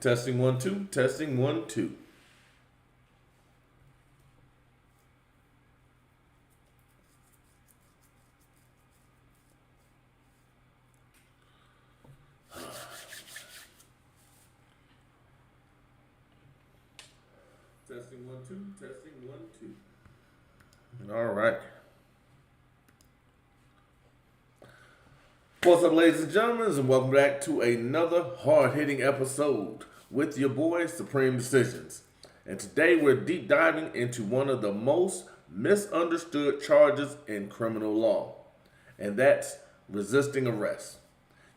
Testing 1 2. Testing 1 2. Testing 1 2. Testing 1 2. All right. What's up, ladies and gentlemen, and welcome back to another hard-hitting episode with your boy, Supreme Decisions. And today we're deep diving into one of the most misunderstood charges in criminal law, and that's resisting arrest.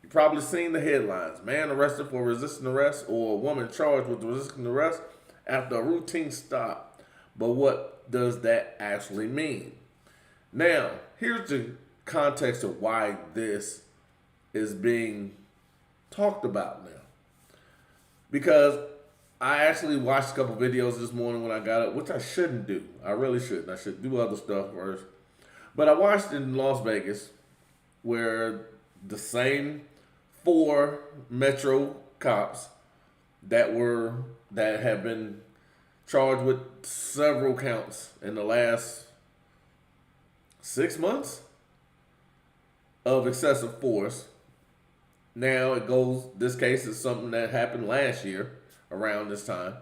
You've probably seen the headlines: man arrested for resisting arrest, or a woman charged with resisting arrest after a routine stop. But what does that actually mean? Now, here's the context of why this is being talked about now. Because I actually watched a couple videos this morning when I got up, which I shouldn't do. I really shouldn't. I should do other stuff first. But I watched in Las Vegas where the same 4 Metro cops that have been charged with several counts in the last 6 months of excessive force. Now this case is something that happened last year around this time,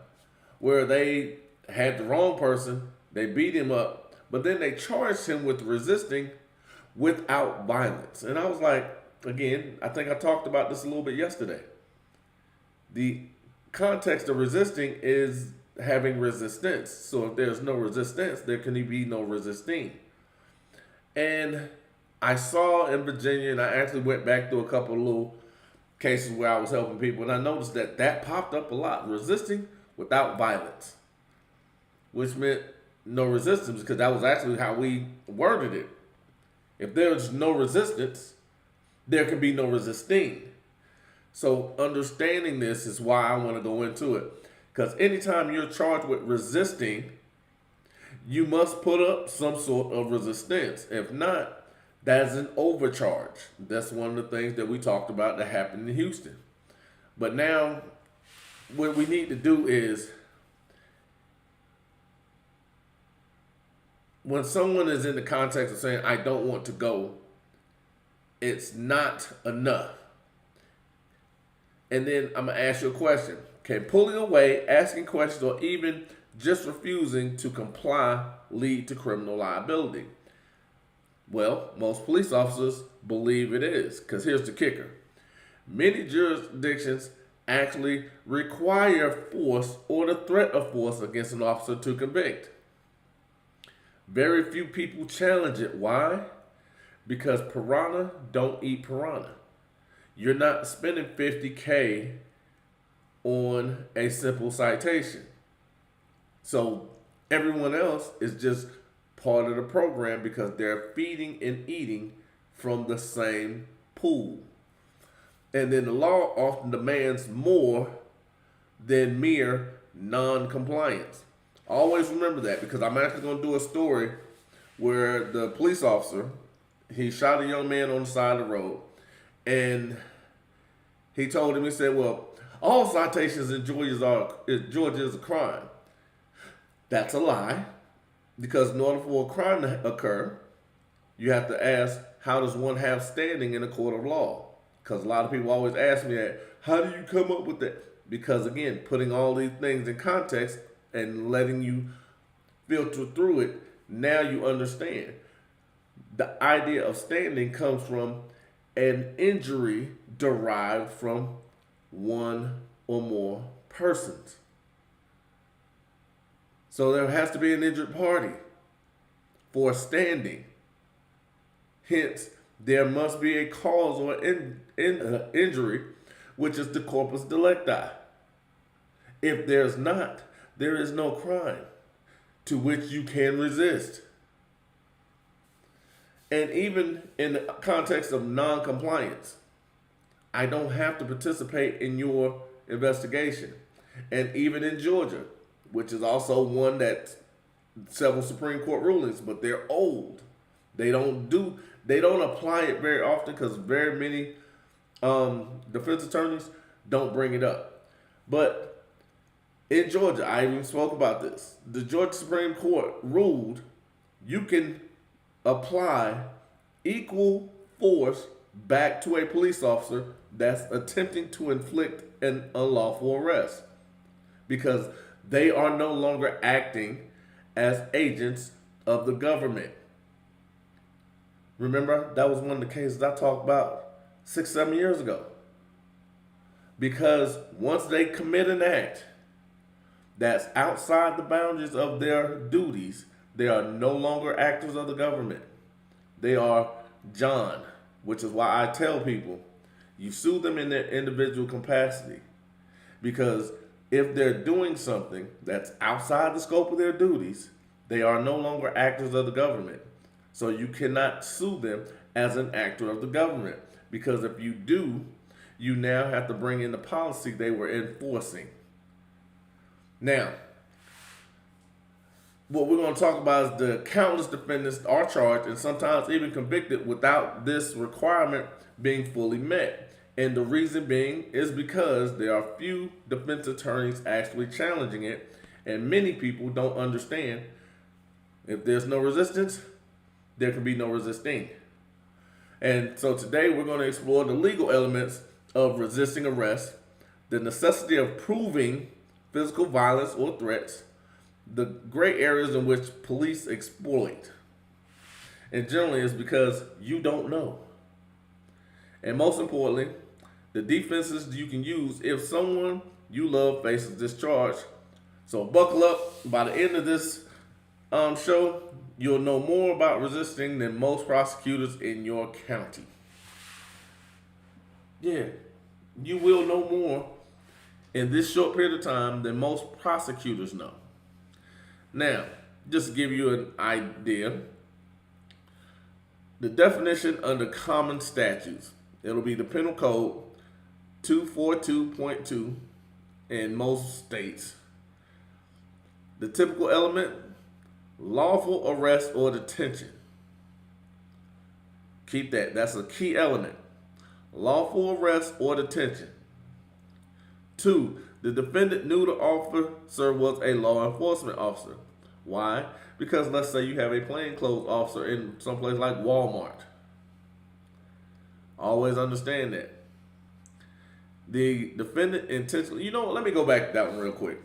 where they had the wrong person, they beat him up, but then they charged him with resisting without violence. And I was like, again, I think I talked about this a little bit yesterday. The context of resisting is having resistance. So if there's no resistance, there can be no resisting. And I saw in Virginia, and I actually went back through a couple of little cases where I was helping people, and I noticed that popped up a lot. Resisting without violence, which meant no resistance, because that was actually how we worded it. If there's no resistance, there can be no resisting. So understanding this is why I want to go into it. Because anytime you're charged with resisting, you must put up some sort of resistance. If not, that's an overcharge. That's one of the things that we talked about that happened in Houston. But now, what we need to do is, when someone is in the context of saying, I don't want to go, it's not enough. And then I'm going to ask you a question. Can pulling away, asking questions, or even just refusing to comply lead to criminal liability? Well, most police officers believe it is, because here's the kicker. Many jurisdictions actually require force or the threat of force against an officer to convict. Very few people challenge it. Why? Because piranha don't eat piranha. You're not spending $50K on a simple citation. So everyone else is just part of the program because they're feeding and eating from the same pool. And then the law often demands more than mere non-compliance. Always remember that, because I'm actually going to do a story where the police officer, he shot a young man on the side of the road, and he told him, he said, well, all citations in Georgia is a crime. That's a lie. Because in order for a crime to occur, you have to ask, how does one have standing in a court of law? Because a lot of people always ask me that, how do you come up with that? Because again, putting all these things in context and letting you filter through it, now you understand. The idea of standing comes from an injury derived from one or more persons. So there has to be an injured party for standing. Hence, there must be a cause or injury, which is the corpus delicti. If there's not, there is no crime to which you can resist. And even in the context of non-compliance, I don't have to participate in your investigation. And even in Georgia, which is also one that several Supreme Court rulings, but they're old. They don't apply it very often because very many defense attorneys don't bring it up. But in Georgia, I even spoke about this. The Georgia Supreme Court ruled you can apply equal force back to a police officer that's attempting to inflict an unlawful arrest because they are no longer acting as agents of the government. Remember, that was one of the cases I talked about 6, 7 years ago. Because once they commit an act that's outside the boundaries of their duties, they are no longer actors of the government. They are John, which is why I tell people, you sue them in their individual capacity. Because if they're doing something that's outside the scope of their duties, they are no longer actors of the government. So you cannot sue them as an actor of the government. Because if you do, you now have to bring in the policy they were enforcing. Now, what we're going to talk about is the countless defendants are charged and sometimes even convicted without this requirement being fully met. And the reason being is because there are few defense attorneys actually challenging it, and many people don't understand if there's no resistance, there can be no resisting. And so today we're going to explore the legal elements of resisting arrest, the necessity of proving physical violence or threats, the gray areas in which police exploit. And generally it's because you don't know. And most importantly, the defenses you can use if someone you love faces this charge. So buckle up. By the end of this show, you'll know more about resisting than most prosecutors in your county. Yeah, you will know more in this short period of time than most prosecutors know. Now, just to give you an idea, the definition under common statutes, it'll be the Penal Code 242.2 in most states. The typical element, lawful arrest or detention. Keep that. That's a key element. Lawful arrest or detention. 2, the defendant knew the officer was a law enforcement officer. Why? Because let's say you have a plainclothes officer in someplace like Walmart. Always understand that. The defendant intentionally, let me go back to that one real quick.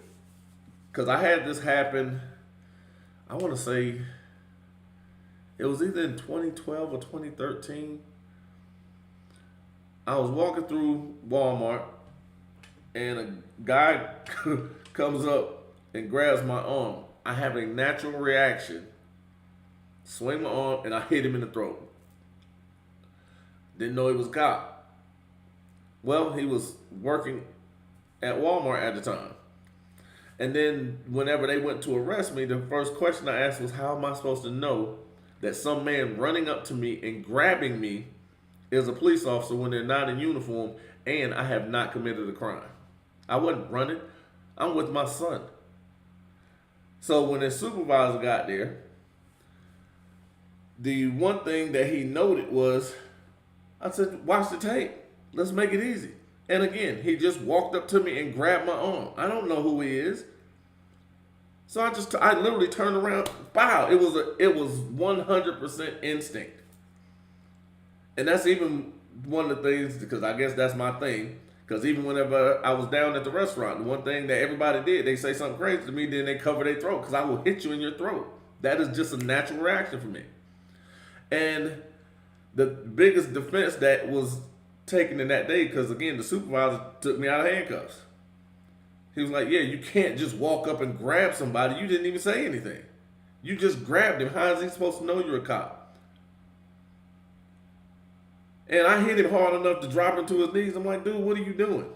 Because I had this happen, I want to say, it was either in 2012 or 2013. I was walking through Walmart, and a guy comes up and grabs my arm. I have a natural reaction, swing my arm, and I hit him in the throat. Didn't know he was a cop. Well, he was working at Walmart at the time. And then whenever they went to arrest me, the first question I asked was, how am I supposed to know that some man running up to me and grabbing me is a police officer when they're not in uniform and I have not committed a crime? I wasn't running. I'm with my son. So when his supervisor got there, the one thing that he noted was, I said, watch the tape. Let's make it easy. And again, he just walked up to me and grabbed my arm. I don't know who he is. So I literally turned around. Wow, it was 100% instinct. And that's even one of the things, because I guess that's my thing. Because even whenever I was down at the restaurant, the one thing that everybody did, they say something crazy to me, then they cover their throat, because I will hit you in your throat. That is just a natural reaction for me. And the biggest defense that was taken in that day, because again, the supervisor took me out of handcuffs. He was like, yeah, you can't just walk up and grab somebody. You didn't even say anything. You just grabbed him. How is he supposed to know you're a cop? And I hit him hard enough to drop him to his knees. I'm like, dude, what are you doing?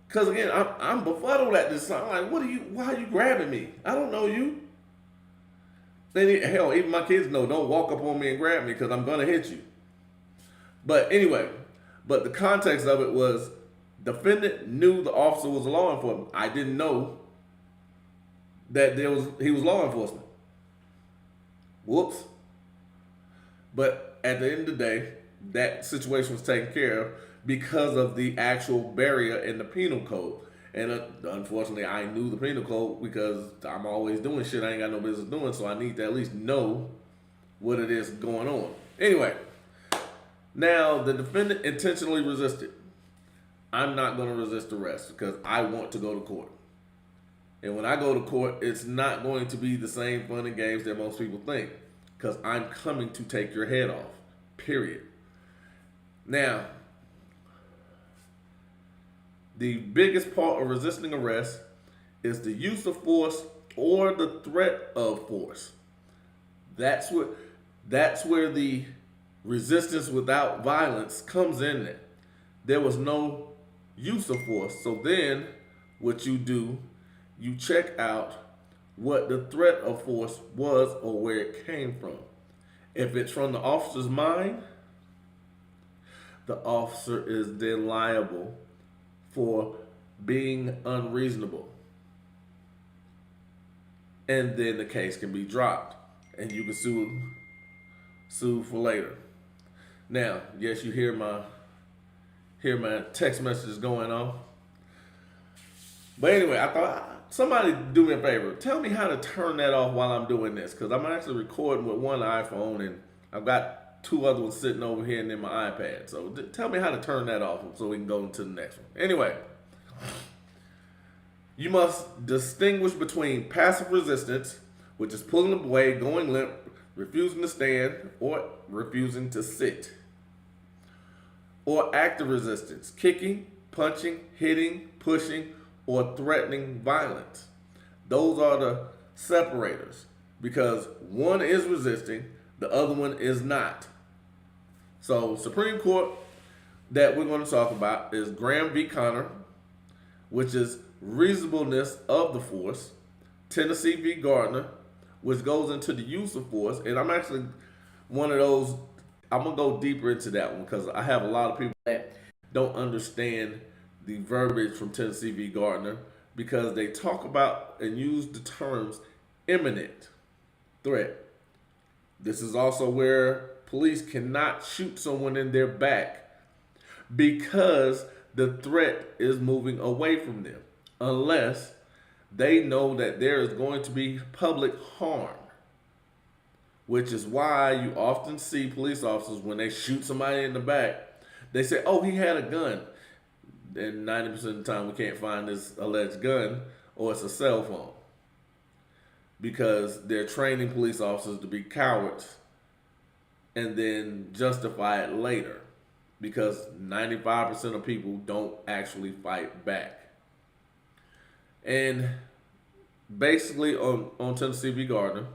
Because again, I'm befuddled at this time. I'm like, why are you grabbing me? I don't know you. Hell, even my kids know, don't walk up on me and grab me because I'm going to hit you. But anyway, the context of it was, defendant knew the officer was a law enforcement. I didn't know that he was law enforcement. Whoops. But at the end of the day, that situation was taken care of because of the actual barrier in the penal code. And unfortunately, I knew the penal code because I'm always doing shit I ain't got no business doing, so I need to at least know what it is going on. Anyway, now the defendant intentionally resisted. I'm not going to resist arrest because I want to go to court. And when I go to court, it's not going to be the same fun and games that most people think because I'm coming to take your head off, period. Now, the biggest part of resisting arrest is the use of force or the threat of force. That's where the resistance without violence comes in there. There was no use of force. So then what you do, you check out what the threat of force was or where it came from. If it's from the officer's mind, the officer is then liable for being unreasonable. And then the case can be dropped and you can sue for later. Now, yes, you hear my text messages going on. But anyway, I thought somebody do me a favor. Tell me how to turn that off while I'm doing this, because I'm actually recording with one iPhone and I've got two other ones sitting over here and then my iPad. So tell me how to turn that off so we can go into the next one. Anyway, you must distinguish between passive resistance, which is pulling away, going limp, refusing to stand, or refusing to sit. Or active resistance, kicking, punching, hitting, pushing, or threatening violence. Those are the separators because one is resisting, the other one is not. So Supreme Court that we're going to talk about is Graham v. Connor, which is reasonableness of the force, Tennessee v. Gardner, which goes into the use of force. And I'm actually one of those, I'm going to go deeper into that one because I have a lot of people that don't understand the verbiage from Tennessee v. Gardner because they talk about and use the terms imminent threat. This is also where police cannot shoot someone in their back because the threat is moving away from them unless they know that there is going to be public harm, which is why you often see police officers when they shoot somebody in the back, they say, oh, he had a gun. And 90% of the time we can't find this alleged gun or it's a cell phone because they're training police officers to be cowards and then justify it later because 95% of people don't actually fight back. And basically on Tennessee v. Gardner,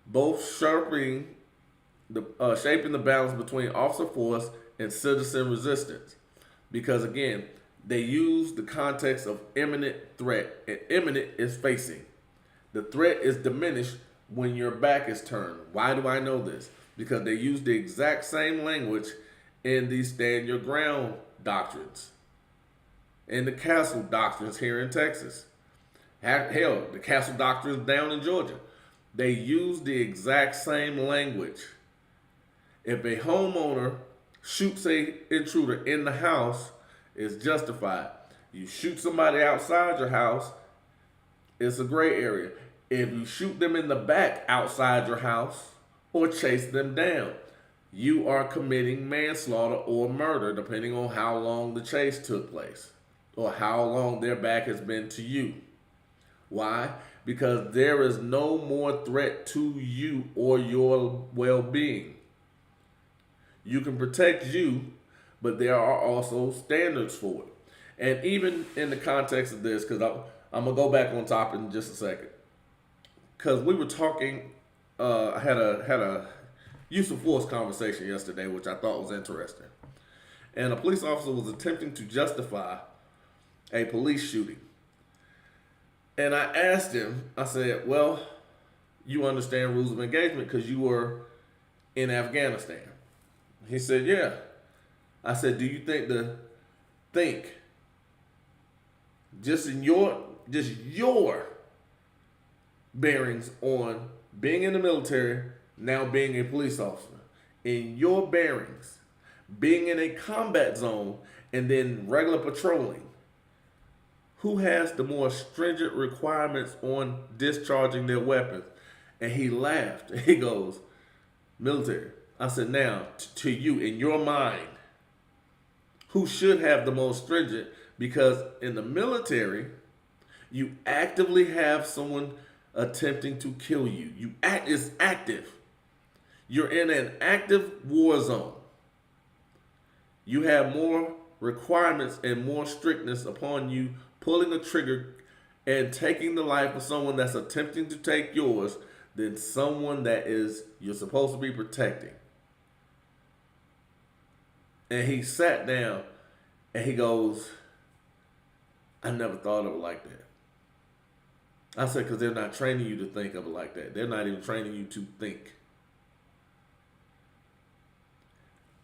both shaping the balance between officer force and citizen resistance. Because again, they use the context of imminent threat, and imminent is facing. The threat is diminished when your back is turned. Why do I know this? Because they use the exact same language in the stand your ground doctrines, in the castle doctrines here in Texas. Hell, the castle doctrines down in Georgia. They use the exact same language. If a homeowner shoots a intruder in the house, it's justified. You shoot somebody outside your house, it's a gray area. If you shoot them in the back outside your house or chase them down, you are committing manslaughter or murder, depending on how long the chase took place or how long their back has been to you. Why? Because there is no more threat to you or your well-being. You can protect you, but there are also standards for it. And even in the context of this, because I'm going to go back on top in just a second. Because we were talking, I had a use of force conversation yesterday, which I thought was interesting. And a police officer was attempting to justify a police shooting. And I asked him, I said, well, you understand rules of engagement because you were in Afghanistan. He said, yeah. I said, do you think just your bearings on being in the military, now being a police officer, in your bearings, being in a combat zone, and then regular patrolling. Who has the more stringent requirements on discharging their weapons? And he laughed. He goes, military. I said, now, to you, in your mind, who should have the most stringent? Because in the military, you actively have someone attempting to kill you. It's active. You're in an active war zone. You have more requirements and more strictness upon you pulling a trigger and taking the life of someone that's attempting to take yours than someone that you're supposed to be protecting. And he sat down and he goes, I never thought of it like that. I said, because they're not training you to think of it like that. They're not even training you to think.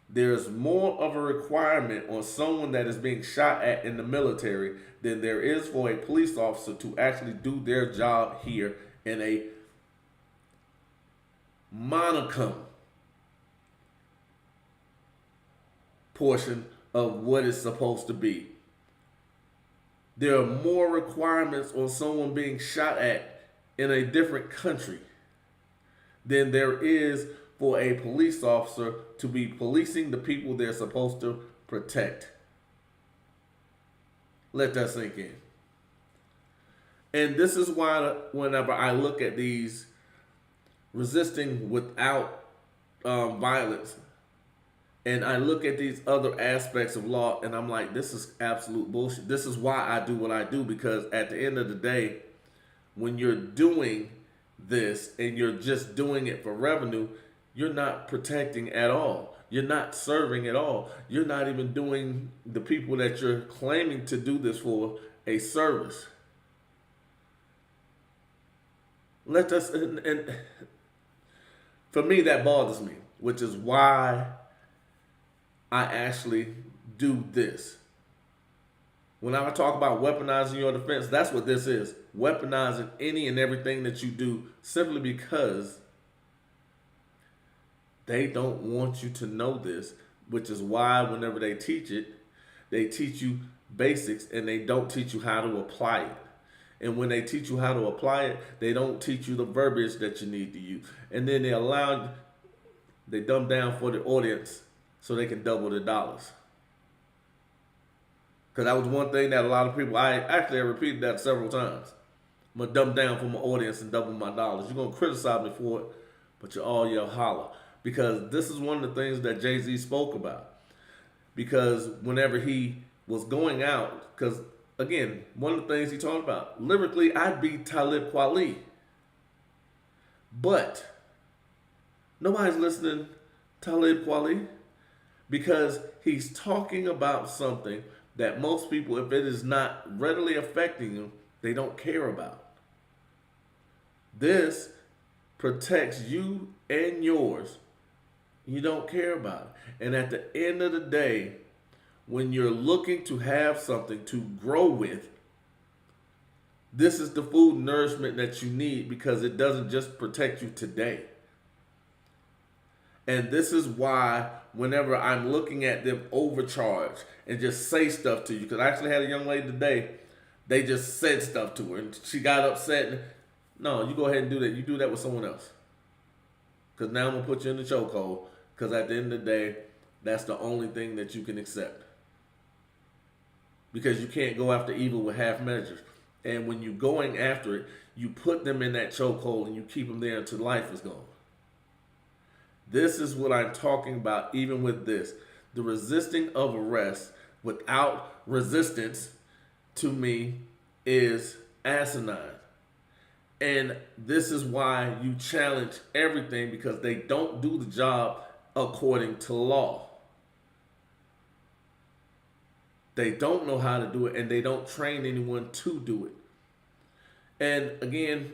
There's more of a requirement on someone that is being shot at in the military than there is for a police officer to actually do their job here in a monicum portion of what it's supposed to be. There are more requirements on someone being shot at in a different country than there is for a police officer to be policing the people they're supposed to protect. Let that sink in. And this is why whenever I look at these resisting without violence, and I look at these other aspects of law, and I'm like, this is absolute bullshit. This is why I do what I do, because at the end of the day, when you're doing this and you're just doing it for revenue, you're not protecting at all. You're not serving at all. You're not even doing the people that you're claiming to do this for a service. And for me, that bothers me, which is why I actually do this. When I talk about weaponizing your defense, that's what this is. Weaponizing any and everything that you do simply because they don't want you to know this, which is why whenever they teach it, they teach you basics and they don't teach you how to apply it. And when they teach you how to apply it, they don't teach you the verbiage that you need to use. And then they dumb down for the audience so they can double the dollars. Because that was one thing that a lot of people, I actually have repeated that several times. I'm going to dumb down for my audience and double my dollars. You're going to criticize me for it, but you're all yell holler. Because this is one of the things that Jay-Z spoke about. Because whenever he was going out, because again, one of the things he talked about, lyrically, I'd be Talib Kweli. But nobody's listening to Talib Kweli because he's talking about something that most people, if it is not readily affecting them, they don't care about. This protects you and yours. You don't care about it. And at the end of the day, when you're looking to have something to grow with, this is the food and nourishment that you need because it doesn't just protect you today. And this is why whenever I'm looking at them overcharge and just say stuff to you, because I actually had a young lady today, they just said stuff to her and she got upset. And, no, you go ahead and do that. You do that with someone else. Because now I'm going to put you in the chokehold. Because at the end of the day, that's the only thing that you can accept. Because you can't go after evil with half measures. And when you're going after it, you put them in that chokehold and you keep them there until life is gone. This is what I'm talking about even with this. The resisting of arrest without resistance to me is asinine. And this is why you challenge everything because they don't do the job according to law. They don't know how to do it and they don't train anyone to do it. And again,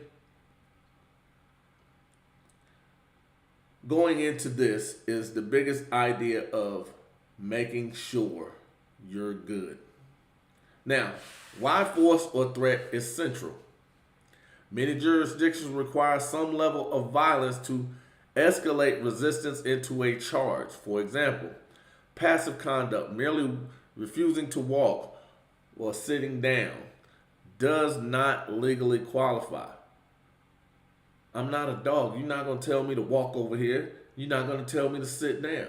going into this is the biggest idea of making sure you're good. Now, why force or threat is central. Many jurisdictions require some level of violence to escalate resistance into a charge. For example, Passive conduct, merely refusing to walk or sitting down, does not legally qualify. I'm not a dog. You're not going to tell me to walk over here. You're not going to tell me to sit down.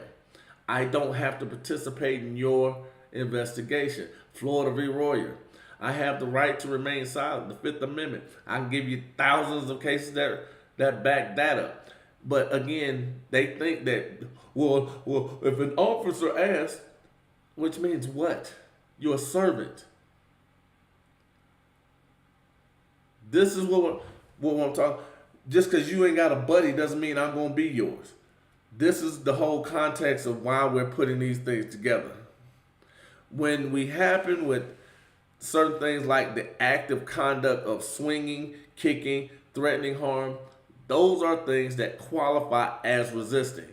I don't have to participate in your investigation. Florida v. Royer. I have the right to remain silent. The Fifth Amendment. I can give you thousands of cases that back that up. But again, they think that, well, if an officer asks, which means what? You're a servant. This is what I'm talking. Just because you ain't got a buddy doesn't mean I'm going to be yours. This is the whole context of why we're putting these things together. When we happen with certain things like the active conduct of swinging, kicking, threatening harm, those are things that qualify as resisting.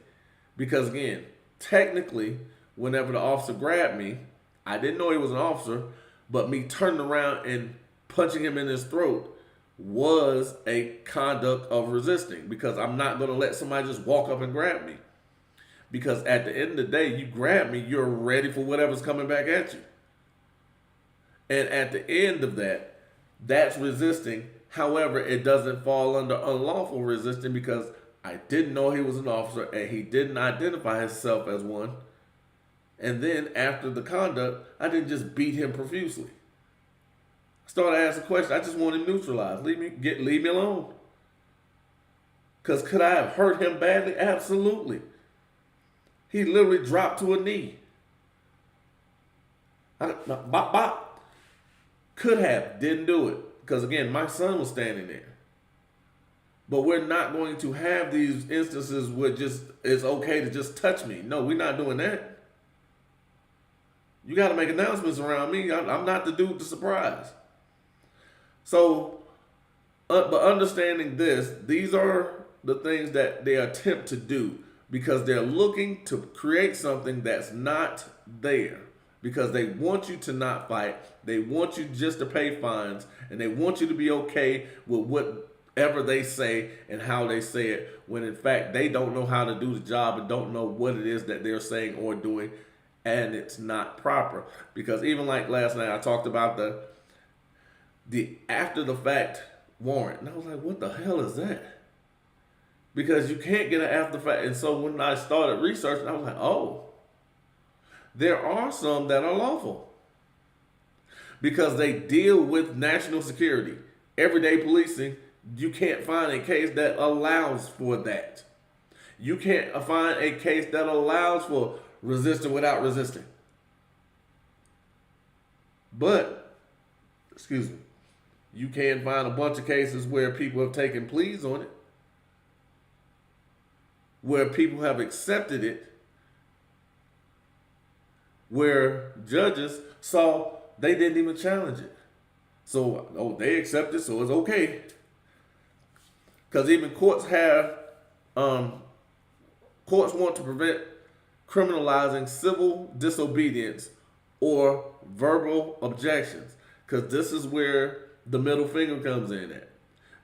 Because again, technically, whenever the officer grabbed me, I didn't know he was an officer, but me turning around and punching him in his throat was a conduct of resisting, because I'm not going to let somebody just walk up and grab me. Because at the end of the day, you grab me, you're ready for whatever's coming back at you. And at the end of that, that's resisting. However, it doesn't fall under unlawful resisting, because I didn't know he was an officer and he didn't identify himself as one. And then after the conduct, I didn't just beat him profusely. I started asking questions. I just want him neutralized. Leave me alone. Because could I have hurt him badly? Absolutely. He literally dropped to a knee. Bop. Could have. Didn't do it. Because again, my son was standing there. But we're not going to have these instances where just it's okay to just touch me. No, we're not doing that. You got to make announcements around me. I'm not the dude to surprise. So, but understanding this, these are the things that they attempt to do, because they're looking to create something that's not there, because they want you to not fight. They want you just to pay fines, and they want you to be okay with whatever they say and how they say it, when in fact they don't know how to do the job and don't know what it is that they're saying or doing, and it's not proper. Because even like last night, I talked about the after the fact warrant, and I was like, what the hell is that? Because you can't get an after the fact. And so when I started researching, I was like, oh, there are some that are lawful, because they deal with national security, everyday policing. You can't find a case that allows for that. You can't find a case that allows for resisting without resisting. But, excuse me, you can find a bunch of cases where people have taken pleas on it, where people have accepted it, where judges saw they didn't even challenge it. So, they accept it, so it's okay. Because even courts want to prevent criminalizing civil disobedience or verbal objections, because this is where the middle finger comes in at,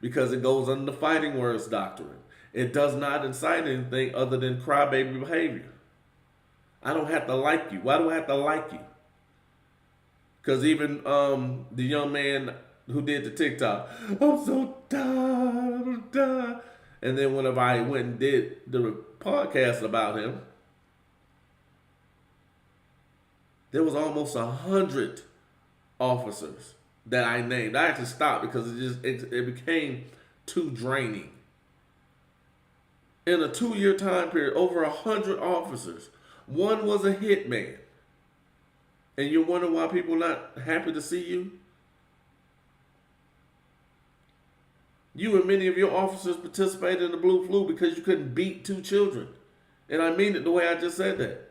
because it goes under the fighting words doctrine. It does not incite anything other than crybaby behavior. I don't have to like you. Why do I have to like you? Because even the young man who did the TikTok, I'm so tired. And then whenever I went and did the podcast about him, there was almost 100 officers that I named. I actually stopped because it became too draining. In a 2-year time period, over 100 officers. One was a hitman. And you wonder why people are not happy to see you? You and many of your officers participated in the blue flu because you couldn't beat 2 children. And I mean it the way I just said that.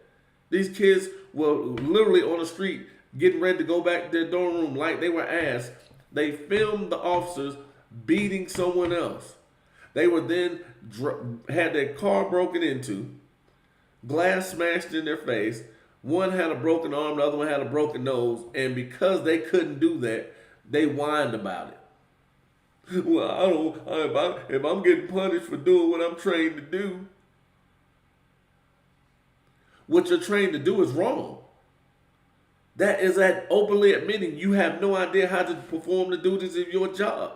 These kids were literally on the street getting ready to go back to their dorm room like they were asked. They filmed the officers beating someone else. They were then had their car broken into, glass smashed in their face. One had a broken arm, the other one had a broken nose. And because they couldn't do that, they whined about it. Well, if I'm getting punished for doing what I'm trained to do. what you're trained to do is wrong. That is at openly admitting you have no idea how to perform the duties of your job.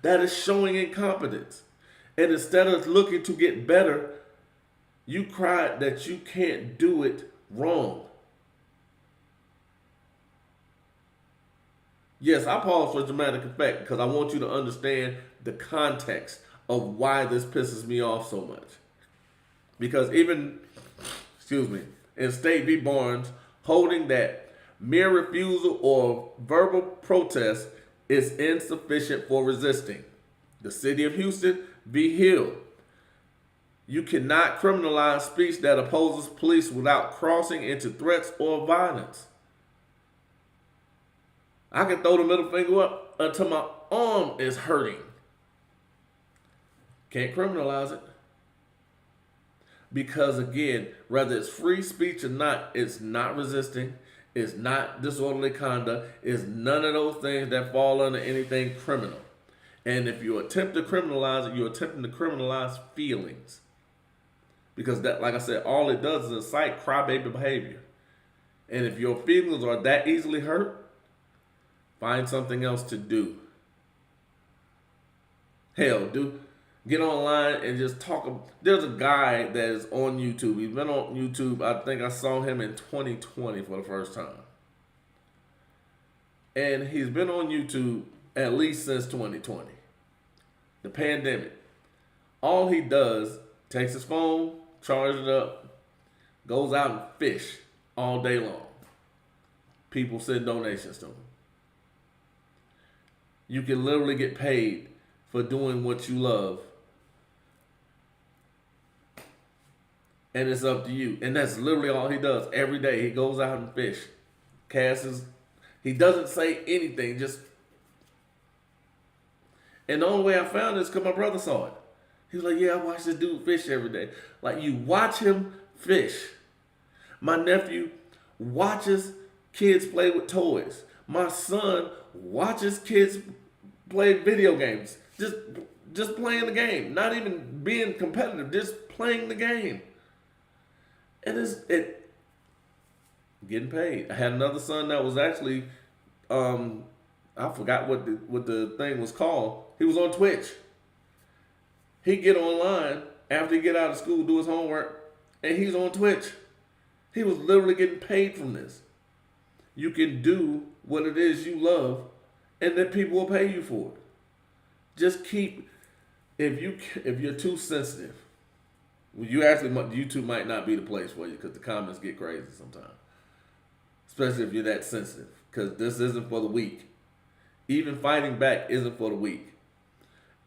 That is showing incompetence. And instead of looking to get better, you cry that you can't do it wrong. Yes, I pause for dramatic effect because I want you to understand the context of why this pisses me off so much. Because even, in State v. Barnes, holding that mere refusal or verbal protest is insufficient for resisting. The City of Houston v. Hill. You cannot criminalize speech that opposes police without crossing into threats or violence. I can throw the middle finger up until my arm is hurting. Can't criminalize it. Because again, whether it's free speech or not, it's not resisting. It's not disorderly conduct. It's none of those things that fall under anything criminal. And if you attempt to criminalize it, you're attempting to criminalize feelings. Because that, like I said, all it does is incite crybaby behavior. And if your feelings are that easily hurt, find something else to do. Hell, get online and just talk. There's a guy that is on YouTube. He's been on YouTube. I think I saw him in 2020 for the first time. And he's been on YouTube at least since 2020. The pandemic. All he does, takes his phone, charges it up, goes out and fish all day long. People send donations to him. You can literally get paid for doing what you love. And it's up to you. And that's literally all he does. Every day he goes out and fish. He doesn't say anything, just. And the only way I found it is because my brother saw it. He was like, yeah, I watch this dude fish every day. Like, you watch him fish. My nephew watches kids play with toys. My son watches kids play video games. Just playing the game. Not even being competitive. Just playing the game. And it's getting paid. I had another son that was actually, I forgot what the thing was called. He was on Twitch. He'd get online after he get out of school, do his homework, and he's on Twitch. He was literally getting paid from this. You can do what it is you love, and then people will pay you for it. Just keep, if you're too sensitive, YouTube might not be the place for you because the comments get crazy sometimes. Especially if you're that sensitive, because this isn't for the weak. Even fighting back isn't for the weak.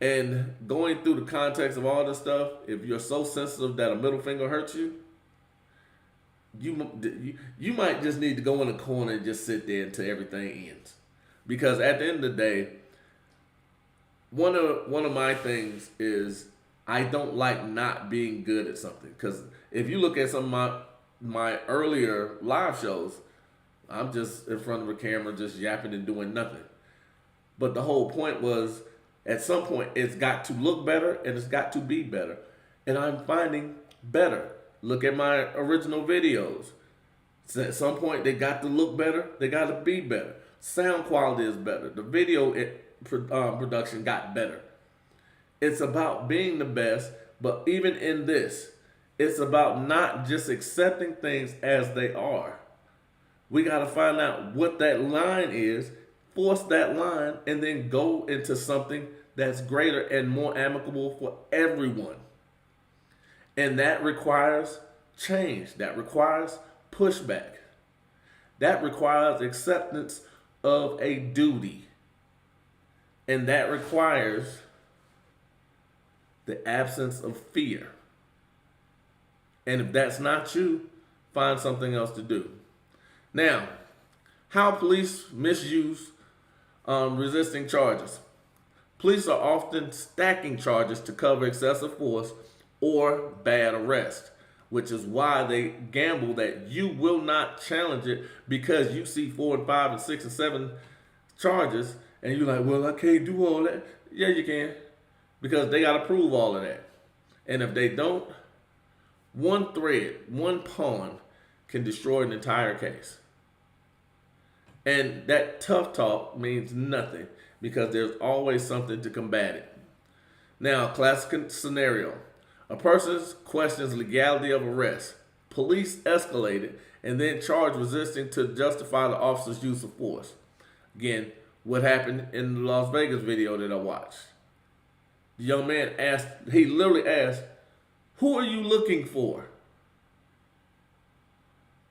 And going through the context of all this stuff, if you're so sensitive that a middle finger hurts you, you might just need to go in a corner and just sit there until everything ends. Because at the end of the day, one of my things is I don't like not being good at something. Because if you look at some of my earlier live shows, I'm just in front of a camera just yapping and doing nothing. But the whole point was, at some point, it's got to look better and it's got to be better. And I'm finding better. Look at my original videos. So at some point, they got to look better. They got to be better. Sound quality is better. The video production got better. It's about being the best, but even in this, it's about not just accepting things as they are. We got to find out what that line is, force that line, and then go into something that's greater and more amicable for everyone. And that requires change. That requires pushback. That requires acceptance of a duty. And that requires the absence of fear. And if that's not you, find something else to do. Now, how police misuse resisting charges. Police are often stacking charges to cover excessive force or bad arrest, which is why they gamble that you will not challenge it because you see 4 and 5 and 6 and 7 charges and you're like, well, I can't do all that. Yeah, you can, because they got to prove all of that. And if they don't, One thread, one pawn can destroy an entire case. And that tough talk means nothing because there's always something to combat it. Now, classic scenario. A person questions legality of arrest. Police escalated and then charged resisting to justify the officer's use of force. Again, what happened in the Las Vegas video that I watched. The young man he literally asked, "Who are you looking for?"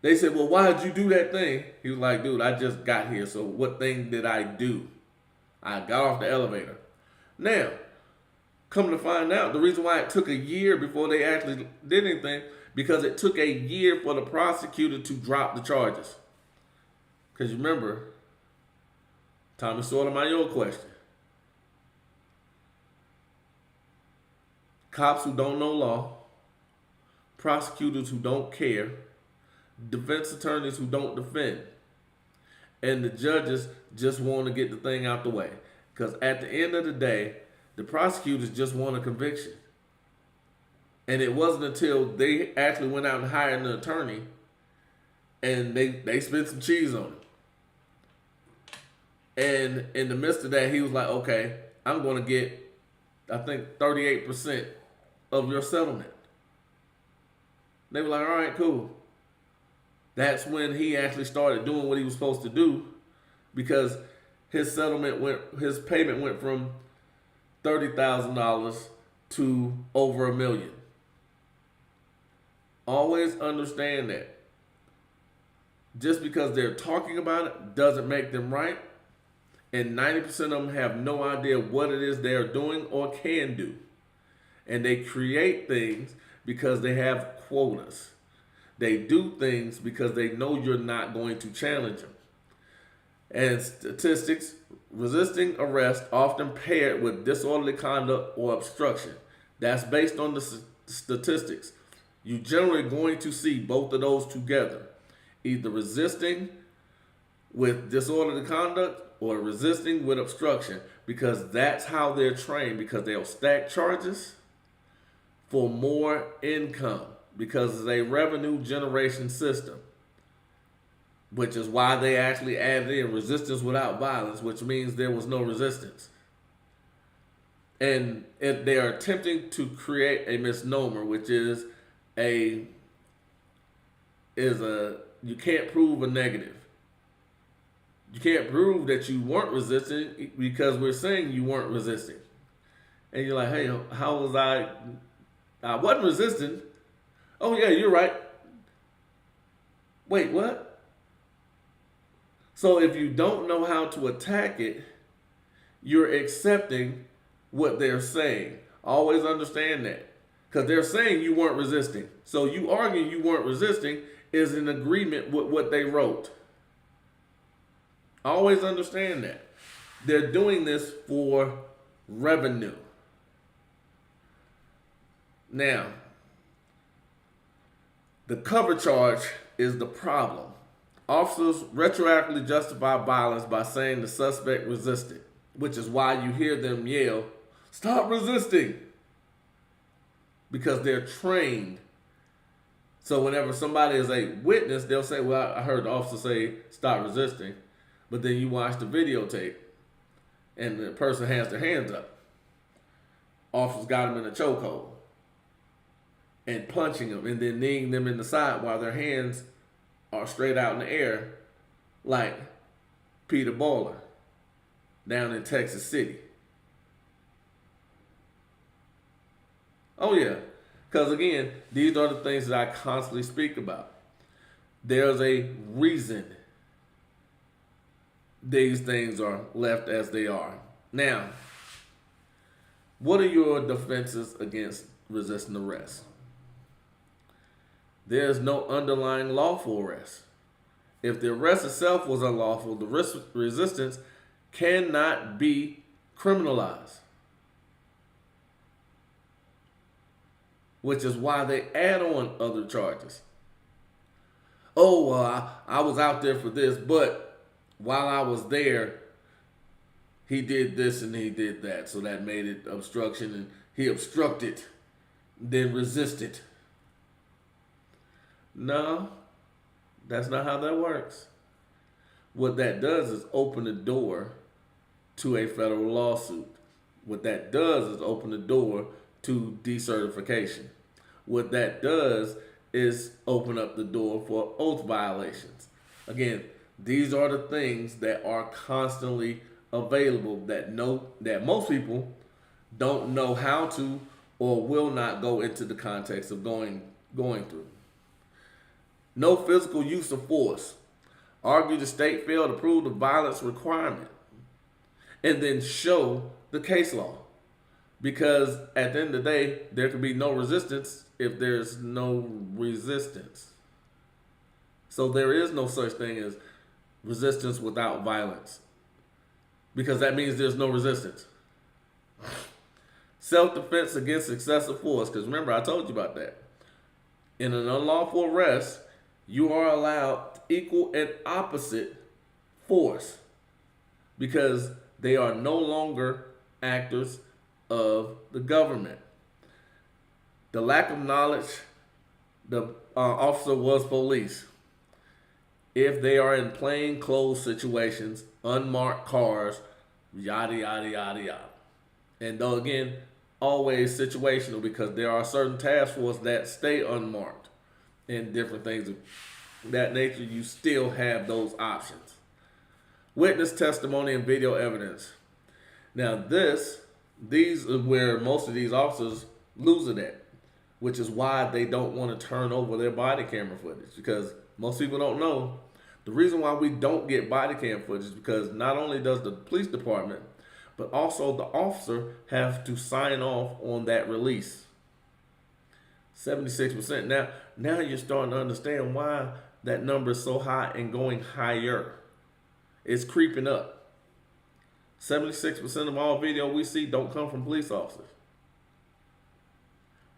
They said, "Well, why did you do that thing?" He was like, "Dude, I just got here, so what thing did I do? I got off the elevator." Now, come to find out, the reason why it took a year before they actually did anything, because it took a year for the prosecutor to drop the charges. Because you remember, Tommy Sotomayor question. Cops who don't know law, prosecutors who don't care, defense attorneys who don't defend, and the judges just want to get the thing out the way. Because at the end of the day, the prosecutors just want a conviction. And it wasn't until they actually went out and hired an attorney and they spent some cheese on it. And in the midst of that, he was like, "Okay, I'm going to get, I think, 38% of your settlement." They were like, "All right, cool." That's when he actually started doing what he was supposed to do, because his payment went from $30,000 to over $1 million. Always understand that just because they're talking about it doesn't make them right, and 90% of them have no idea what it is they're doing or can do, and they create things because they have quotas. They do things because they know you're not going to challenge them. And statistics, resisting arrest often paired with disorderly conduct or obstruction. That's based on the statistics. You're generally going to see both of those together. Either resisting with disorderly conduct or resisting with obstruction, because that's how they're trained, because they'll stack charges for more income, because it's a revenue generation system, which is why they actually added in resistance without violence, which means there was no resistance. And if they are attempting to create a misnomer, which is you can't prove a negative. You can't prove that you weren't resisting because we're saying you weren't resisting. And you're like, "Hey, how was I? I wasn't resisting." "Oh yeah, you're right." Wait, what? So if you don't know how to attack it, you're accepting what they're saying. Always understand that. Because they're saying you weren't resisting. So you arguing you weren't resisting is in agreement with what they wrote. Always understand that. They're doing this for revenue. Now, the cover charge is the problem. Officers retroactively justify violence by saying the suspect resisted, which is why you hear them yell, "Stop resisting!" Because they're trained. So whenever somebody is a witness, they'll say, "Well, I heard the officer say, stop resisting." But then you watch the videotape and the person has their hands up. Officer's got them in a chokehold and punching them and then kneeing them in the side while their hands are straight out in the air, like Peter Baller down in Texas City. Oh yeah, because again, these are the things that I constantly speak about. There's a reason these things are left as they are. Now, what are your defenses against resisting arrest? There's no underlying lawful arrest. If the arrest itself was unlawful, the resistance cannot be criminalized. Which is why they add on other charges. "Oh, I was out there for this, but while I was there, he did this and he did that. So that made it obstruction, and he obstructed, then resisted." No, that's not how that works. What that does is open the door to a federal lawsuit. What that does is open the door to decertification. What that does is open up the door for oath violations. Again, these are the things that are constantly available that most people don't know how to or will not go into the context of going through. No physical use of force. Argue the state failed to prove the violence requirement. And then show the case law. Because at the end of the day, there can be no resistance if there's no resistance. So there is no such thing as resistance without violence. Because that means there's no resistance. Self-defense against excessive force. Because remember, I told you about that. In an unlawful arrest, you are allowed equal and opposite force. Because they are no longer actors of the government. The lack of knowledge, the officer was police. If they are in plain clothes situations, unmarked cars, yada, yada, yada, yada. And though again, always situational because there are certain task forces that stay unmarked and different things of that nature, you still have those options. Witness testimony and video evidence. Now these are where most of these officers lose it at, which is why they don't want to turn over their body camera footage, because most people don't know the reason why we don't get body cam footage is because not only does the police department, but also the officer have to sign off on that release. 76%. Now you're starting to understand why that number is so high and going higher. It's creeping up. 76% of all video we see don't come from police officers.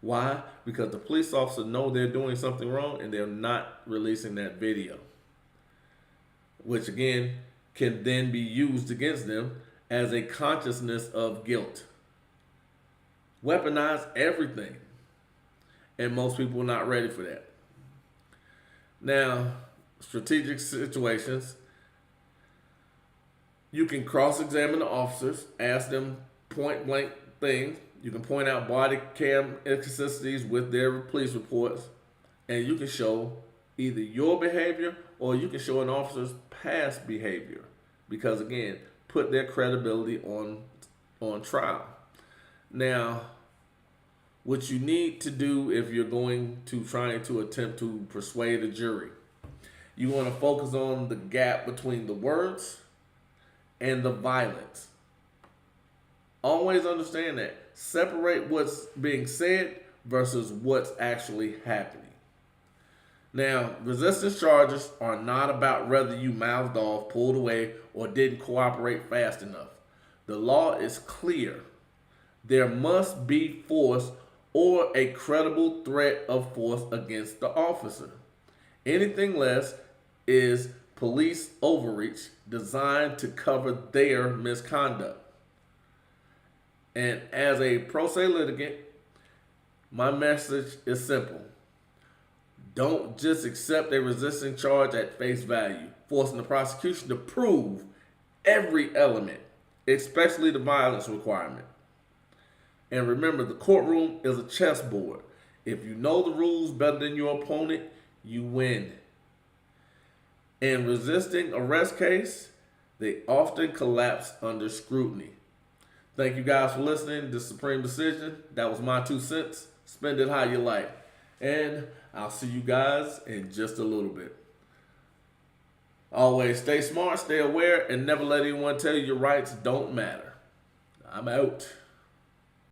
Why? Because the police officers know they're doing something wrong and they're not releasing that video. Which again can then be used against them as a consciousness of guilt. Weaponize everything. And most people are not ready for that. Now, strategic situations. You can cross-examine the officers, ask them point-blank things. You can point out body cam inconsistencies with their police reports. And you can show either your behavior or you can show an officer's past behavior. Because again, put their credibility on trial. Now, what you need to do if you're going to trying to attempt to persuade a jury, you want to focus on the gap between the words and the violence. Always understand that. Separate what's being said versus what's actually happening. Now, resistance charges are not about whether you mouthed off, pulled away, or didn't cooperate fast enough. The law is clear. There must be force or a credible threat of force against the officer. Anything less is police overreach designed to cover their misconduct. And as a pro se litigant, my message is simple. Don't just accept a resisting charge at face value, forcing the prosecution to prove every element, especially the violence requirement. And remember, the courtroom is a chessboard. If you know the rules better than your opponent, you win. In resisting arrest case, they often collapse under scrutiny. Thank you guys for listening to Supreme Decision. That was my 2 cents. Spend it how you like. And I'll see you guys in just a little bit. Always stay smart, stay aware, and never let anyone tell you your rights don't matter. I'm out.